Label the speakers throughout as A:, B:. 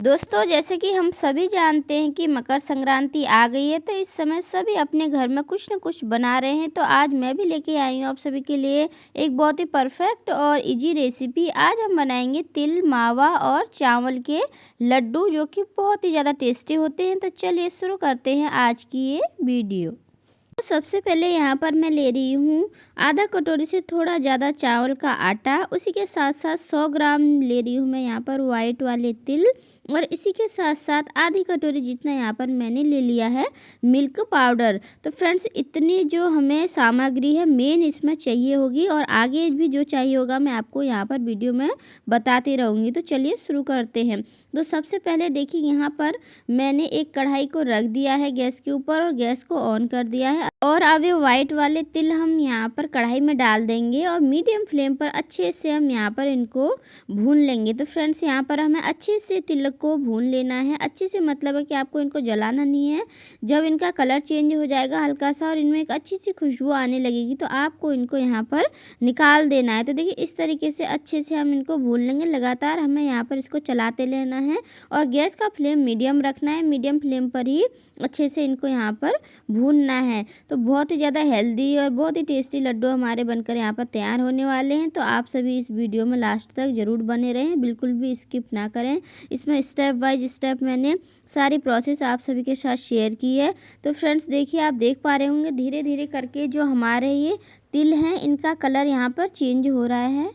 A: दोस्तों, जैसे कि हम सभी जानते हैं कि मकर संक्रांति आ गई है, तो इस समय सभी अपने घर में कुछ न कुछ बना रहे हैं। तो आज मैं भी लेके आई हूँ आप सभी के लिए एक बहुत ही परफेक्ट और इजी रेसिपी। आज हम बनाएंगे तिल, मावा और चावल के लड्डू, जो कि बहुत ही ज़्यादा टेस्टी होते हैं। तो चलिए शुरू करते हैं आज की ये वीडियो। तो सबसे पहले यहाँ पर मैं ले रही हूँ आधा कटोरी से थोड़ा ज़्यादा चावल का आटा। उसी के साथ साथ 100 ग्राम ले रही हूँ मैं यहाँ पर वाइट वाले तिल, और इसी के साथ साथ आधी कटोरी जितना यहाँ पर मैंने ले लिया है मिल्क पाउडर। तो फ्रेंड्स, इतनी जो हमें सामग्री है मेन इसमें चाहिए होगी, और आगे भी जो चाहिए होगा मैं आपको यहाँ पर वीडियो में बताती रहूँगी। तो चलिए शुरू करते हैं। तो सबसे पहले देखिए, यहाँ पर मैंने एक कढ़ाई को रख दिया है गैस के ऊपर और गैस को ऑन कर दिया है। और अब ये वाइट वाले तिल हम यहाँ पर कढ़ाई में डाल देंगे और मीडियम फ्लेम पर अच्छे से हम यहाँ पर इनको भून लेंगे। तो फ्रेंड्स, यहाँ पर हमें अच्छे से तिल को भून लेना है। अच्छे से मतलब है कि आपको इनको जलाना नहीं है। जब इनका कलर चेंज हो जाएगा हल्का सा और इनमें एक अच्छी सी खुशबू आने लगेगी, तो आपको इनको यहाँ पर निकाल देना है। तो देखिए, इस तरीके से अच्छे से हम इनको भून लेंगे। लगातार हमें यहाँ पर इसको चलाते रहना है और गैस का फ्लेम मीडियम रखना है। मीडियम फ्लेम पर ही अच्छे से इनको यहाँ पर भूनना है। तो बहुत ही ज़्यादा हेल्दी और बहुत ही टेस्टी लड्डू हमारे बनकर यहाँ पर तैयार होने वाले हैं। तो आप सभी इस वीडियो में लास्ट तक ज़रूर बने रहें, बिल्कुल भी स्किप ना करें। इसमें स्टेप बाय स्टेप मैंने सारी प्रोसेस आप सभी के साथ शेयर की है। तो फ्रेंड्स देखिए, आप देख पा रहे होंगे धीरे धीरे करके जो हमारे ये तिल हैं इनका कलर यहाँ पर चेंज हो रहा है।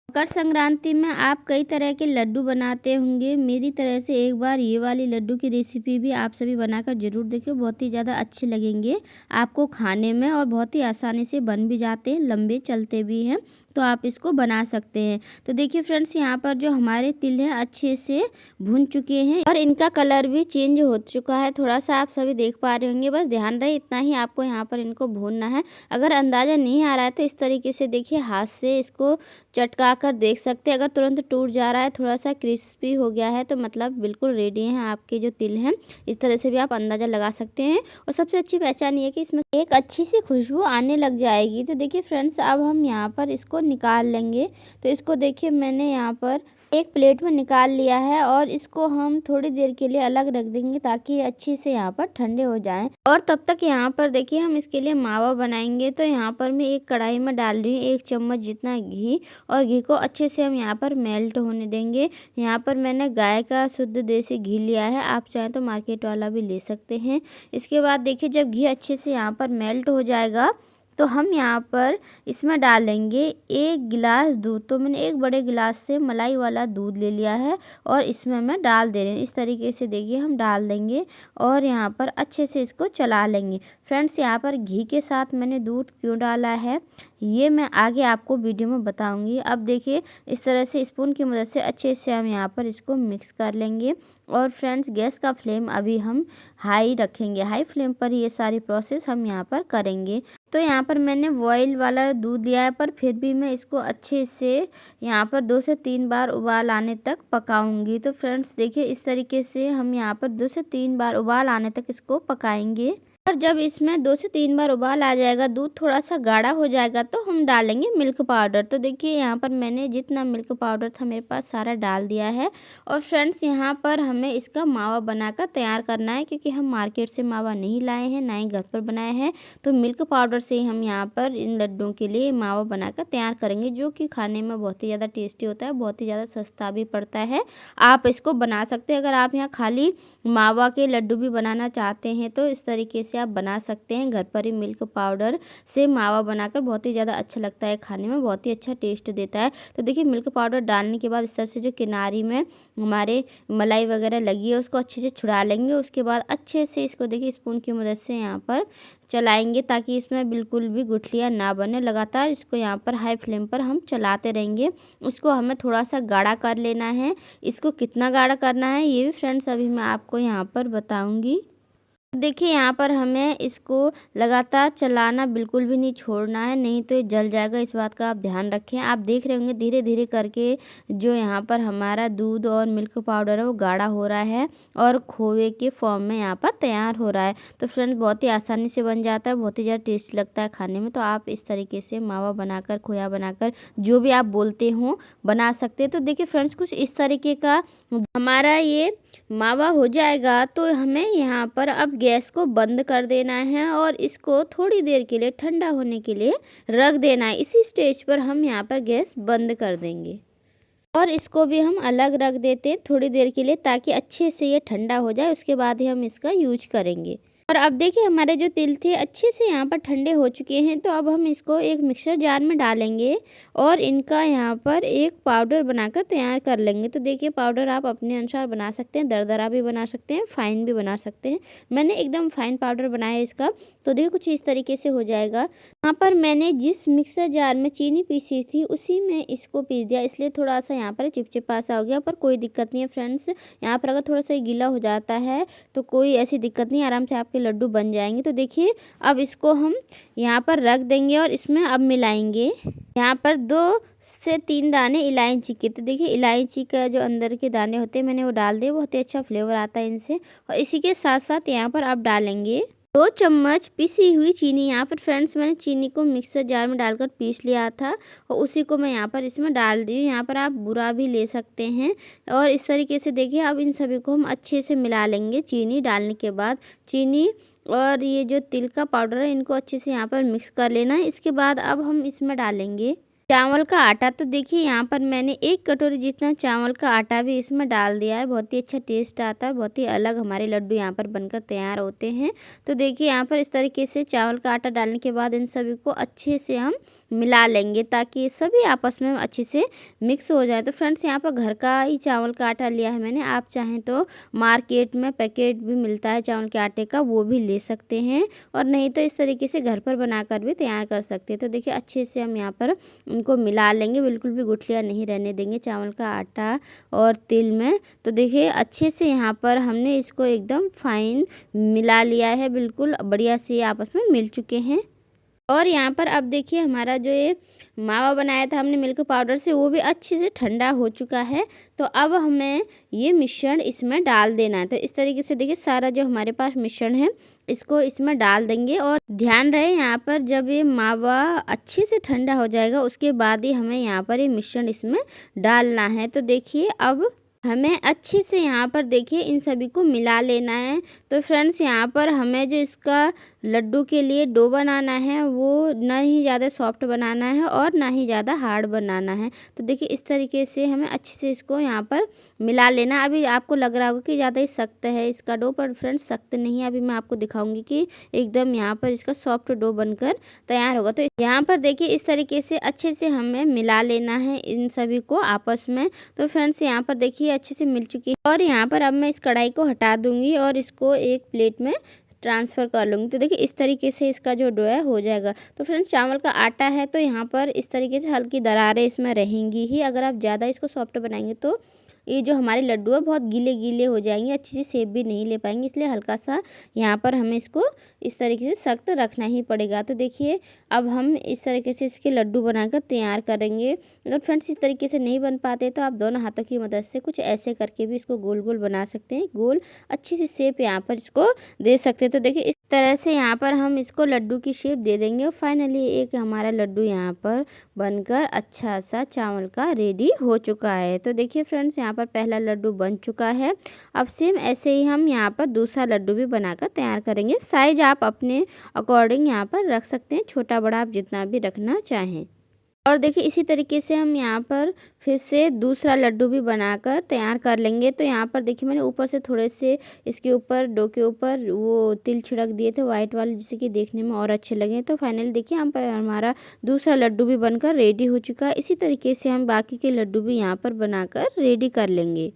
A: मकर संक्रांति में आप कई तरह के लड्डू बनाते होंगे। मेरी तरह से एक बार ये वाली लड्डू की रेसिपी भी आप सभी बनाकर ज़रूर देखिए, बहुत ही ज़्यादा अच्छे लगेंगे आपको खाने में, और बहुत ही आसानी से बन भी जाते हैं, लंबे चलते भी हैं। तो आप इसको बना सकते हैं। तो देखिए फ्रेंड्स, यहाँ पर जो हमारे तिल हैं अच्छे से भुन चुके हैं और इनका कलर भी चेंज हो चुका है थोड़ा सा, आप सभी देख पा रहे होंगे। बस ध्यान रहे इतना ही आपको यहाँ पर इनको भूनना है। अगर अंदाज़ा नहीं आ रहा है तो इस तरीके से देखिए हाथ से इसको चटका कर देख सकते हैं। अगर तुरंत टूट जा रहा है, थोड़ा सा क्रिस्पी हो गया है, तो मतलब बिल्कुल रेडी हैं आपके जो तिल हैं। इस तरह से भी आप अंदाज़ा लगा सकते हैं। और सबसे अच्छी पहचान ये है कि इसमें एक अच्छी सी खुशबू आने लग जाएगी। तो देखिए फ्रेंड्स, अब हम यहाँ पर इसको निकाल लेंगे। तो इसको देखिए मैंने यहाँ पर एक प्लेट में निकाल लिया है और इसको हम थोड़ी देर के लिए अलग रख देंगे ताकि ये अच्छे से यहाँ पर ठंडे हो जाएं। और तब तक यहाँ पर देखिए हम इसके लिए मावा बनाएंगे। तो यहाँ पर मैं एक कढ़ाई में डाल रही हूँ 1 चम्मच जितना घी, और घी को अच्छे से हम यहाँ पर मेल्ट होने देंगे। यहाँ पर मैंने गाय का शुद्ध देसी घी लिया है, आप चाहें तो मार्केट वाला भी ले सकते हैं। इसके बाद देखिए, जब घी अच्छे से यहाँ पर मेल्ट हो जाएगा तो हम यहाँ पर इसमें डालेंगे 1 गिलास दूध। तो मैंने एक बड़े गिलास से मलाई वाला दूध ले लिया है और इसमें मैं डाल दे रही हूँ। इस तरीके से देखिए हम डाल देंगे और यहाँ पर अच्छे से इसको चला लेंगे। फ्रेंड्स, यहाँ पर घी के साथ मैंने दूध क्यों डाला है ये मैं आगे आपको वीडियो में बताऊंगी। अब देखिए, इस तरह से स्पून की मदद से अच्छे से हम यहाँ पर इसको मिक्स कर लेंगे। और फ्रेंड्स, गैस का फ्लेम अभी हम हाई रखेंगे। हाई फ्लेम पर ये सारी प्रोसेस हम यहाँ पर करेंगे। तो यहाँ पर मैंने बॉयल वाला दूध लिया है, पर फिर भी मैं इसको अच्छे से यहाँ पर 2 से 3 बार उबाल आने तक पकाऊंगी। तो फ्रेंड्स देखिए, इस तरीके से हम यहाँ पर 2 से 3 बार उबाल आने तक इसको पकाएंगे। और जब इसमें 2 से 3 बार उबाल आ जाएगा, दूध थोड़ा सा गाढ़ा हो जाएगा, तो हम डालेंगे मिल्क पाउडर। तो देखिए, यहाँ पर मैंने जितना मिल्क पाउडर था मेरे पास सारा डाल दिया है। और फ्रेंड्स, यहाँ पर हमें इसका मावा बनाकर तैयार करना है, क्योंकि हम मार्केट से मावा नहीं लाए हैं, ना ही घर पर बनाए हैं। तो मिल्क पाउडर से ही हम यहाँ पर इन लड्डुओं के लिए मावा बनाकर तैयार करेंगे, जो कि खाने में बहुत ही ज़्यादा टेस्टी होता है, बहुत ही ज़्यादा सस्ता भी पड़ता है। आप इसको बना सकते हैं। अगर आप यहाँ खाली मावा के लड्डू भी बनाना चाहते हैं तो इस तरीके से आप बना सकते हैं। घर पर ही मिल्क पाउडर से मावा बनाकर बहुत ही ज़्यादा अच्छा लगता है, खाने में बहुत ही अच्छा टेस्ट देता है। तो देखिए, मिल्क पाउडर डालने के बाद इस तरह से जो किनारी में हमारे मलाई वगैरह लगी है उसको अच्छे से छुड़ा लेंगे। उसके बाद अच्छे से इसको देखिए स्पून की मदद से यहाँ पर चलाएंगे ताकि इसमें बिल्कुल भी गुठलियाँ ना बने। लगातार इसको यहाँ पर हाई फ्लेम पर हम चलाते रहेंगे। उसको हमें थोड़ा सा गाढ़ा कर लेना है। इसको कितना गाढ़ा करना है ये भी फ्रेंड्स अभी मैं आपको यहाँ पर बताऊँगी। देखिए यहाँ पर हमें इसको लगातार चलाना बिल्कुल भी नहीं छोड़ना है, नहीं तो ये जल जाएगा, इस बात का आप ध्यान रखें। आप देख रहे होंगे धीरे-धीरे करके जो यहाँ पर हमारा दूध और मिल्क पाउडर है वो गाढ़ा हो रहा है और खोए के फॉर्म में यहाँ पर तैयार हो रहा है। तो फ्रेंड्स बहुत ही आसानी से बन जाता है, बहुत ही ज़्यादा टेस्टी लगता है खाने में। तो आप इस तरीके से मावा बनाकर, खोया बनाकर, जो भी आप बोलते हो बना सकते हैं। तो देखिए फ्रेंड्स कुछ इस तरीके का हमारा ये मावा हो जाएगा, तो हमें यहाँ पर अब गैस को बंद कर देना है और इसको थोड़ी देर के लिए ठंडा होने के लिए रख देना है। इसी स्टेज पर हम यहाँ पर गैस बंद कर देंगे और इसको भी हम अलग रख देते हैं थोड़ी देर के लिए, ताकि अच्छे से ये ठंडा हो जाए, उसके बाद ही हम इसका यूज करेंगे। और अब देखिए हमारे जो तिल थे अच्छे से यहाँ पर ठंडे हो चुके हैं, तो अब हम इसको एक मिक्सर जार में डालेंगे और इनका यहाँ पर एक पाउडर बनाकर तैयार कर लेंगे। तो देखिए पाउडर आप अपने अनुसार बना सकते हैं, दरदरा भी बना सकते हैं, फाइन भी बना सकते हैं। मैंने एकदम फाइन पाउडर बनाया है इसका। तो देखिए कुछ इस तरीके से हो जाएगा। यहाँ पर मैंने जिस मिक्सर जार में चीनी पीसी थी उसी में इसको पीस दिया, इसलिए थोड़ा सा यहाँ पर चिपचिपा सा हो गया, पर कोई दिक्कत नहीं है फ्रेंड्स। यहाँ पर अगर थोड़ा सा गीला हो जाता है तो कोई ऐसी दिक्कत नहीं, आराम से आपके लड्डू बन जाएंगे। तो देखिए अब इसको हम यहाँ पर रख देंगे और इसमें अब मिलाएंगे यहाँ पर 2 से 3 दाने इलायची के। तो देखिए इलायची का जो अंदर के दाने होते हैं मैंने वो डाल दिए, बहुत ही अच्छा फ्लेवर आता है इनसे। और इसी के साथ साथ यहाँ पर अब डालेंगे 2 चम्मच पिसी हुई चीनी। यहाँ पर फ्रेंड्स मैंने चीनी को मिक्सर जार में डालकर पीस लिया था और उसी को मैं यहाँ पर इसमें डाल दी हूँ। यहाँ पर आप बुरा भी ले सकते हैं। और इस तरीके से देखिए अब इन सभी को हम अच्छे से मिला लेंगे। चीनी डालने के बाद चीनी और ये जो तिल का पाउडर है इनको अच्छे से यहाँ पर मिक्स कर लेना है। इसके बाद अब हम इसमें डालेंगे चावल का आटा। तो देखिए यहाँ पर मैंने 1 कटोरी जितना चावल का आटा भी इसमें डाल दिया है। बहुत ही अच्छा टेस्ट आता है, बहुत ही अलग हमारे लड्डू यहाँ पर बनकर तैयार होते हैं। तो देखिए यहाँ पर इस तरीके से चावल का आटा डालने के बाद इन सभी को अच्छे से हम मिला लेंगे, ताकि ये सभी आपस में अच्छे से मिक्स हो जाए। तो फ्रेंड्स यहाँ पर घर का ही चावल का आटा लिया है मैंने, आप चाहें तो मार्केट में पैकेट भी मिलता है चावल के आटे का, वो भी ले सकते हैं, और नहीं तो इस तरीके से घर पर बनाकर भी तैयार कर सकते हैं। तो देखिए अच्छे से हम यहाँ पर इनको मिला लेंगे, बिल्कुल भी गुठलियाँ नहीं रहने देंगे चावल का आटा और तिल में। तो देखिए अच्छे से यहाँ पर हमने इसको एकदम फाइन मिला लिया है, बिल्कुल बढ़िया से आपस में मिल चुके हैं। और यहाँ पर अब देखिए हमारा जो ये मावा बनाया था हमने मिल्क पाउडर से, वो भी अच्छे से ठंडा हो चुका है। तो अब हमें ये मिश्रण इसमें डाल देना है। तो इस तरीके से देखिए सारा जो हमारे पास मिश्रण है इसको इसमें डाल देंगे। और ध्यान रहे यहाँ पर जब ये मावा अच्छे से ठंडा हो जाएगा उसके बाद ही हमें यहाँ पर ये मिश्रण इसमें डालना है। तो देखिए अब हमें अच्छे से यहाँ पर देखिए इन सभी को मिला लेना है। तो फ्रेंड्स यहाँ पर हमें जो इसका लड्डू के लिए डो बनाना है वो ना ही ज़्यादा सॉफ्ट बनाना है और ना ही ज़्यादा हार्ड बनाना है। तो देखिए इस तरीके से हमें अच्छे से इसको यहाँ पर मिला लेना। अभी आपको लग रहा होगा कि ज़्यादा ही सख्त है इसका डो, पर फ्रेंड्स सख्त नहीं है। अभी मैं आपको दिखाऊंगी कि एकदम यहाँ पर इसका सॉफ्ट डो बनकर तैयार होगा। तो यहाँ पर देखिए इस तरीके से अच्छे से हमें मिला लेना है इन सभी को आपस में। तो फ्रेंड्स यहाँ पर देखिए अच्छे से मिल चुकी है। और यहाँ पर अब मैं इस कढ़ाई को हटा दूंगी और इसको एक प्लेट में ट्रांसफ़र कर लूँगी। तो देखिए इस तरीके से इसका जो डो है हो जाएगा। तो फ्रेंड्स चावल का आटा है तो यहाँ पर इस तरीके से हल्की दरारें इसमें रहेंगी ही। अगर आप ज़्यादा इसको सॉफ्ट बनाएंगे तो ये जो हमारे लड्डू है बहुत गीले गीले हो जाएंगे, अच्छी सी शेप भी नहीं ले पाएंगे, इसलिए हल्का सा यहाँ पर हमें इसको इस तरीके से सख्त रखना ही पड़ेगा। तो देखिए अब हम इस तरीके से इसके लड्डू बनाकर तैयार करेंगे। अगर फ्रेंड्स इस तरीके से नहीं बन पाते तो आप दोनों हाथों की मदद से कुछ ऐसे करके भी इसको गोल गोल बना सकते हैं, गोल अच्छी सी शेप यहाँ पर इसको दे सकते हैं। तो देखिए इस तरह से यहाँ पर हम इसको लड्डू की शेप दे देंगे और फाइनली एक हमारा लड्डू यहाँ पर बनकर अच्छा सा चावल का रेडी हो चुका है। तो देखिए फ्रेंड्स यहाँ पर पहला लड्डू बन चुका है। अब सेम ऐसे ही हम यहाँ पर दूसरा लड्डू भी बनाकर तैयार करेंगे। साइज आप अपने अकॉर्डिंग यहाँ पर रख सकते हैं, छोटा बड़ा आप जितना भी रखना चाहें। और देखिए इसी तरीके से हम यहाँ पर फिर से दूसरा लड्डू भी बनाकर तैयार कर लेंगे। तो यहाँ पर देखिए मैंने ऊपर से थोड़े से इसके ऊपर डो के ऊपर वो तिल छिड़क दिए थे वाइट वाले, जिससे कि देखने में और अच्छे लगे। तो फाइनली देखिए यहाँ पर हमारा दूसरा लड्डू भी बनकर रेडी हो चुका है। इसी तरीके से हम बाकी के लड्डू भी यहाँ पर बनाकर रेडी कर लेंगे।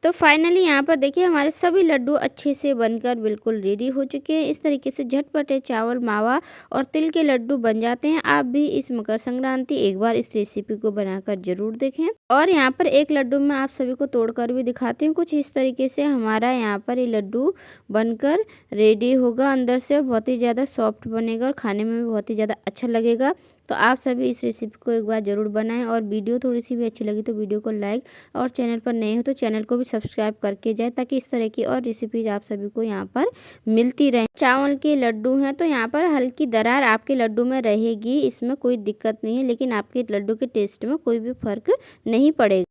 A: तो फाइनली यहाँ पर देखिए हमारे सभी लड्डू अच्छे से बनकर बिल्कुल रेडी हो चुके हैं। इस तरीके से झटपटे चावल, मावा और तिल के लड्डू बन जाते हैं। आप भी इस मकर संक्रांति एक बार इस रेसिपी को बनाकर ज़रूर देखें। और यहाँ पर एक लड्डू मैं आप सभी को तोड़कर भी दिखाती हूँ। कुछ इस तरीके से हमारा यहाँ पर ये लड्डू बनकर रेडी होगा अंदर से, और बहुत ही ज़्यादा सॉफ्ट बनेगा और खाने में भी बहुत ही ज़्यादा अच्छा लगेगा। तो आप सभी इस रेसिपी को एक बार ज़रूर बनाएं। और वीडियो थोड़ी सी भी अच्छी लगी तो वीडियो को लाइक, और चैनल पर नए हो तो चैनल को भी सब्सक्राइब करके जाए, ताकि इस तरह की और रेसिपीज आप सभी को यहाँ पर मिलती रहे। चावल के लड्डू हैं तो यहाँ पर हल्की दरार आपके लड्डू में रहेगी, इसमें कोई दिक्कत नहीं है, लेकिन आपके लड्डू के टेस्ट में कोई भी फर्क नहीं पड़ेगा।